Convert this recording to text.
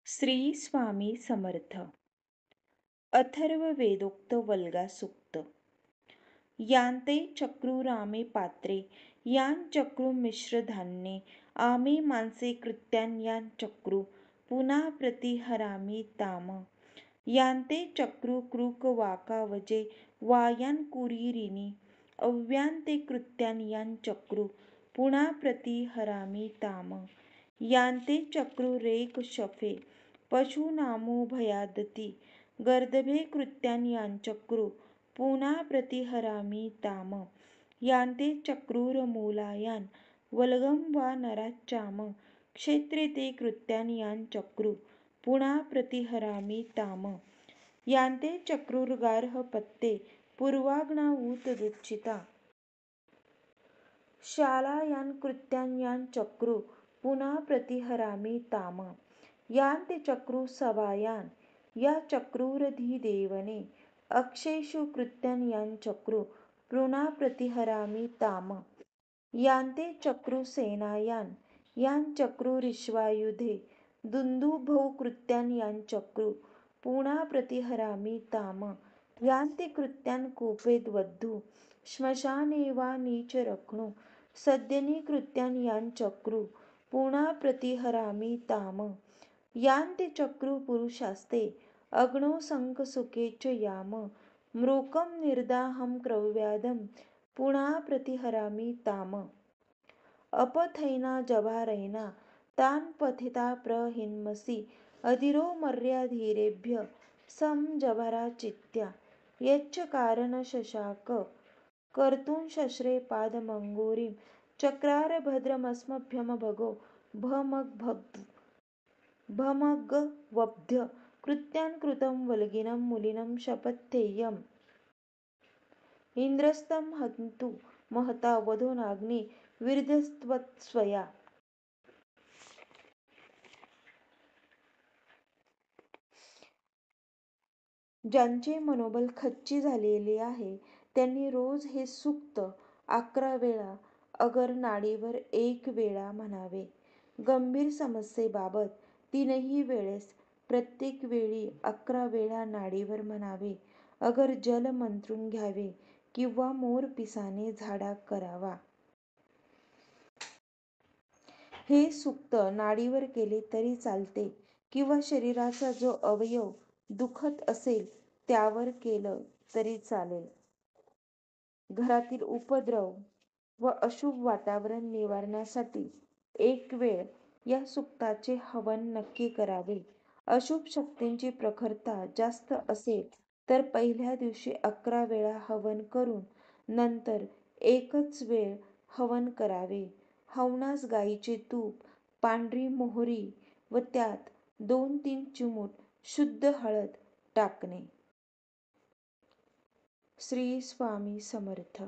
श्री स्वामी समर्थ. अथर्व वेदोक्त वल्गा सूक्त. यांते चक्रुरामे पात्रे यां चक्रू मिश्र धान्ये आमे मानसे कृत्यान यां चक्रू पुन्हा प्रतिहरामी ताम. यांते चक्रू कृक वाकावजे वायां कुरिरिनी अव्यांते कृत्यान यां चक्रू पुन्हा प्रतिहरामी ताम. यांते चक्रू रेक शफे पशूनामो भयादती गर्दभे कृत्यान यांचक्रू पुन्हा प्रतिहरामी ताम. यांते चक्रुरमूलायान वल्गम वा नराच्चाम क्षेत्रे ते कृत्यान यांचक्रू पुन्हा प्रतिहरामी ताम. यांते चक्रुर्गार्ह पत्ते पूर्वाग्नावूत दुच्चिता शालायान कृत्यान यांचक्रू पुन्हा प्रतिहरामी ताम. यांते चक्रू सवायान या चक्रुरधिदेवने अक्षेषु कृत्यान यांचक्रू पुन्हा प्रतिहरामी ताम. यांते चक्रू सेनायान यांचक्रुरिश्वायुधे दुंदुभौ कृत्यान यांचक्रू पुन्हा प्रतिहरामी ताम. यांते कृत्यान कूपेद्वधू श्मशाने वा नीचरक्णू सद्यनी कृत्यान यांचक्रू पुन्हा प्रतिहरामी ताम. यांते चक्रू पुरुषास्ते अग्नौ संकसुके च याम मृकं निर्दाहं क्रव्याधं पुन्हा प्रतिहरामी ताम. अपथैना जभारैना तान् पथिता प्रहिन्मसि अधीरो मर्याधीरेभ्य सं जभराचित्या यच्च कारण शशाक कर्तुं शस्त्रे पादमङ्गुरिं चक्रार भद्रमस्मभ्यमभगो भमगवब्ध्य कृत्यान कृतं वल्गिनं मुलिनं शपथेयम्. इंद्रस्तं हन्तु महता वधूनाग्नि विर्धस्त्वत्स्वया. ज्यांचे मनोबल खच्ची झालेले आहे त्यांनी रोज हे सूक्त 11 वेळा अगर नाडीवर 1 वेळा म्हणावे. गंभीर समस्येबाबत 3ही वेळेस प्रत्येक वेळी 11 वेळा नाडीवर म्हणावे. अगर जल मंत्रून घ्यावे किंवा मोरपिसाने झाडा करावा. हे सूक्त नाडीवर केले तरी चालते किंवा शरीराचा जो अवयव दुखत असेल त्यावर केलं तरी चालेल. घरातील उपद्रव व अशुभ वातावरण निवारण्यासाठी 1 वेळ या सूक्ताचे हवन नक्की करावे. अशुभ शक्तींची प्रखरता जास्त असेल तर पहिल्या दिवशी 11 वेळा हवन करून नंतर 1च वेळ हवन करावे. हवनास गाईचे तूप, पांढरी मोहरी व त्यात 2-3 चिमूट शुद्ध हळद टाकणे. श्री स्वामी समर्थ.